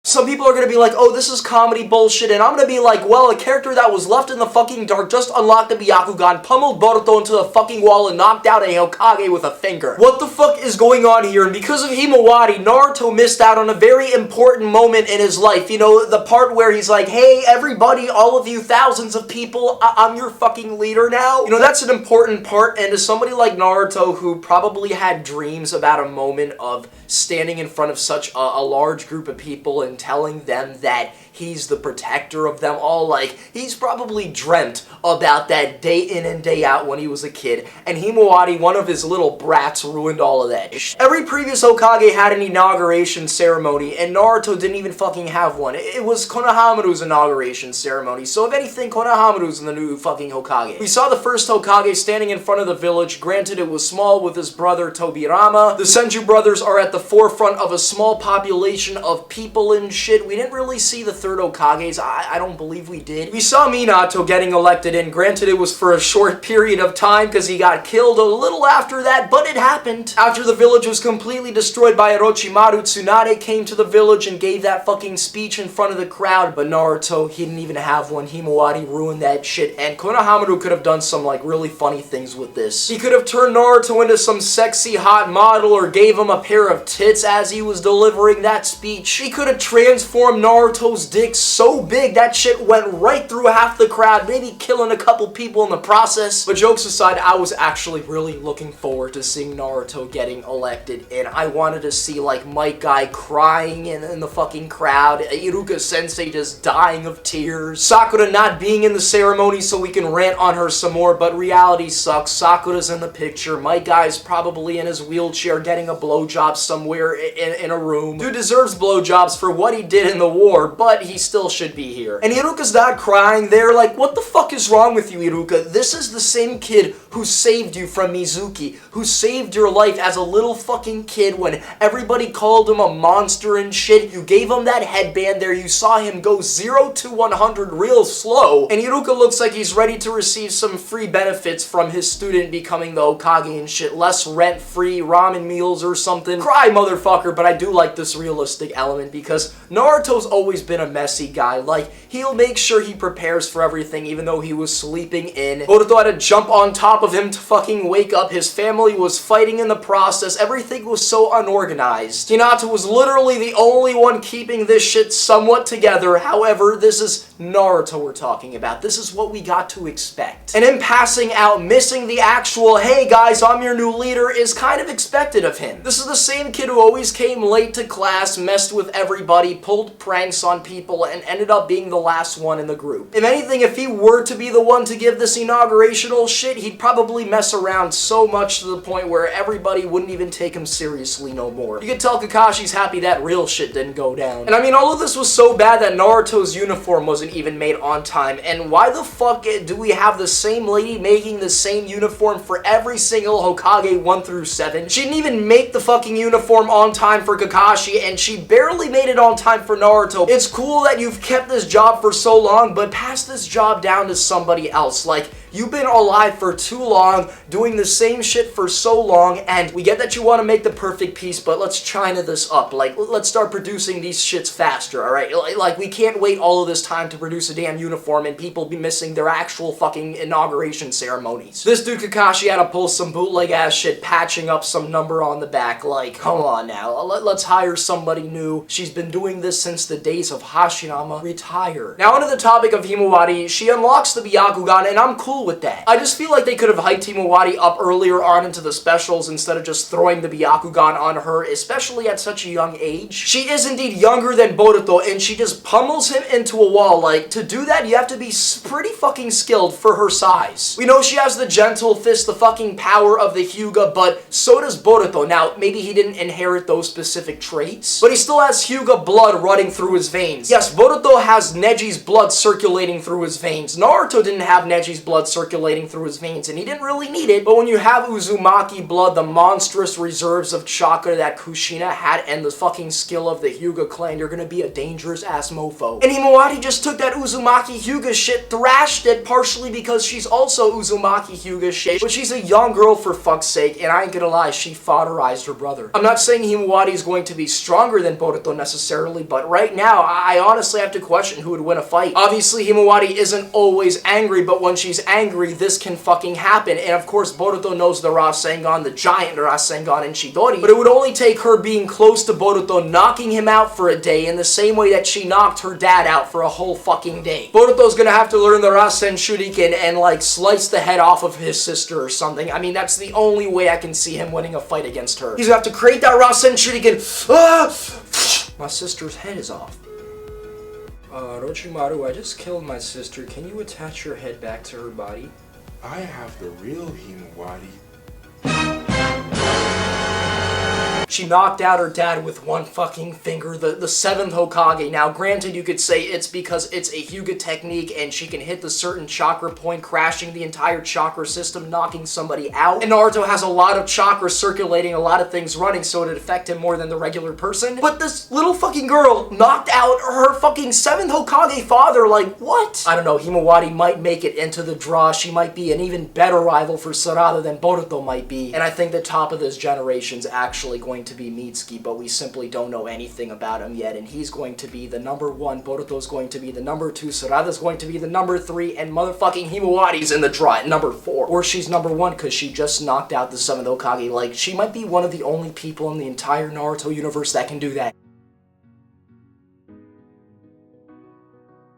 Some people are gonna be like, oh, this is comedy bullshit, and I'm gonna be like, well, a character that was left in the fucking dark just unlocked the Byakugan, pummeled Boruto into the fucking wall, and knocked out a Hokage with a finger. What the fuck is going on here? And because of Himawari, Naruto missed out on a very important moment in his life. You know, the part where he's like, hey, everybody, all of you thousands of people, I'm your fucking leader now. You know, that's an important part, and as somebody like Naruto, who probably had dreams about a moment of standing in front of such a large group of people and telling them that he's the protector of them all, like, he's probably dreamt about that day in and day out when he was a kid, and Himawari, one of his little brats, ruined all of that. Every previous Hokage had an inauguration ceremony, and Naruto didn't even fucking have one. It was Konohamaru's inauguration ceremony, so if anything, Konohamaru's the new fucking Hokage. We saw the first Hokage standing in front of the village. Granted, it was small, with his brother Tobirama. The Senju brothers are at the forefront of a small population of people and shit. We didn't really see the third Hokages. I don't believe we did. We saw Minato getting elected in. Granted, it was for a short period of time because he got killed a little after that, but it happened. After the village was completely destroyed by Orochimaru, Tsunade came to the village and gave that fucking speech in front of the crowd, but Naruto, he didn't even have one. Himawari ruined that shit, and Konohamaru could have done some, like, really funny things with this. He could have turned Naruto into some sexy hot model or gave him a pair of tits as he was delivering that speech. He could have transformed Naruto's dick so big that shit went right through half the crowd, maybe killing a couple people in the process. But jokes aside, I was actually really looking forward to seeing Naruto getting elected, and I wanted to see, like, Might Guy crying in the fucking crowd, Iruka Sensei just dying of tears, Sakura not being in the ceremony so we can rant on her some more, but reality sucks. Sakura's in the picture, Might Guy's probably in his wheelchair getting a blowjob somewhere in a room. Dude deserves blowjobs for what he did in the war, but he still should be here. And Iruka's not crying. They're like, what the fuck is wrong with you, Iruka? This is the same kid who saved you from Mizuki, who saved your life as a little fucking kid when everybody called him a monster and shit. You gave him that headband there. You saw him go 0 to 100 real slow. And Iruka looks like he's ready to receive some free benefits from his student becoming the Hokage and shit. Less rent-free ramen meals or something. Cry, motherfucker, but I do like this realistic element because Naruto's always been a messy guy. Like, he'll make sure he prepares for everything even though he was sleeping in. Boruto had to jump on top of him to fucking wake up. His family was fighting in the process. Everything was so unorganized. Hinata was literally the only one keeping this shit somewhat together. However, this is Naruto we're talking about. This is what we got to expect. And him passing out, missing the actual, hey guys, I'm your new leader, is kind of expected of him. This is the same kid who always came late to class, messed with everybody, pulled pranks on people, and ended up being the last one in the group. If anything, if he were to be the one to give this inaugurational shit, he'd probably mess around so much to the point where everybody wouldn't even take him seriously no more. You could tell Kakashi's happy that real shit didn't go down. And I mean, all of this was so bad that Naruto's uniform wasn't even made on time, and why the fuck do we have the same lady making the same uniform for every single Hokage 1 through 7? She didn't even make the fucking uniform on time for Kakashi, and she barely made it on time for Naruto. It's cool that you've kept this job for so long, but pass this job down to somebody else. Like, you've been alive for too long, doing the same shit for so long, and we get that you want to make the perfect piece, but let's China this up. Like, let's start producing these shits faster, alright? Like, we can't wait all of this time to produce a damn uniform and people be missing their actual fucking inauguration ceremonies. This dude Kakashi had to pull some bootleg ass shit, patching up some number on the back. Like, come on now. Let's hire somebody new. She's been doing this since the days of Hashirama. Retire. Now, onto the topic of Himawari, she unlocks the Byakugan, and I'm cool with that. I just feel like they could have hyped Himawari up earlier on into the specials instead of just throwing the Byakugan on her, especially at such a young age. She is indeed younger than Boruto, and she just pummels him into a wall. Like, to do that, you have to be pretty fucking skilled for her size. We know she has the gentle fist, the fucking power of the Hyuga, but so does Boruto. Now, maybe he didn't inherit those specific traits, but he still has Hyuga blood running through his veins. Yes, Boruto has Neji's blood circulating through his veins. Naruto didn't have Neji's blood blood circulating through his veins, and he didn't really need it. But when you have Uzumaki blood, the monstrous reserves of chakra that Kushina had, and the fucking skill of the Hyuga clan, you're gonna be a dangerous ass mofo. And Himawari just took that Uzumaki Hyuga shit, thrashed it, partially because she's also Uzumaki Hyuga shit, but she's a young girl for fuck's sake, and I ain't gonna lie, she fodderized her brother. I'm not saying Himawari is going to be stronger than Boruto necessarily, but right now, I honestly have to question who would win a fight. Obviously, Himawari isn't always angry, but when she's angry, this can fucking happen, and of course, Boruto knows the Rasengan, the giant Rasengan in Chidori, but it would only take her being close to Boruto, knocking him out for a day in the same way that she knocked her dad out for a whole fucking day. Boruto's gonna have to learn the Rasen Shuriken and like slice the head off of his sister or something. I mean, that's the only way I can see him winning a fight against her. He's gonna have to create that Rasen Shuriken. My sister's head is off. Orochimaru, I just killed my sister. Can you attach your head back to her body? I have the real Himawari. She knocked out her dad with one fucking finger, the 7th Hokage. Now, granted, you could say it's because it's a Hyuga technique and she can hit the certain chakra point, crashing the entire chakra system, knocking somebody out. And Naruto has a lot of chakra circulating, a lot of things running, so it'd affect him more than the regular person. But this little fucking girl knocked out her fucking 7th Hokage father, like, what? I don't know, Himawari might make it into the draw. She might be an even better rival for Sarada than Boruto might be. And I think the top of this generation's actually going to be Mitsuki, but we simply don't know anything about him yet, and he's going to be the number 1, Boruto's going to be the number 2, Sarada's going to be the number 3, and motherfucking Himawari's in the draw at number 4. Or she's number 1 because she just knocked out the 7th Hokage. Like, she might be one of the only people in the entire Naruto universe that can do that.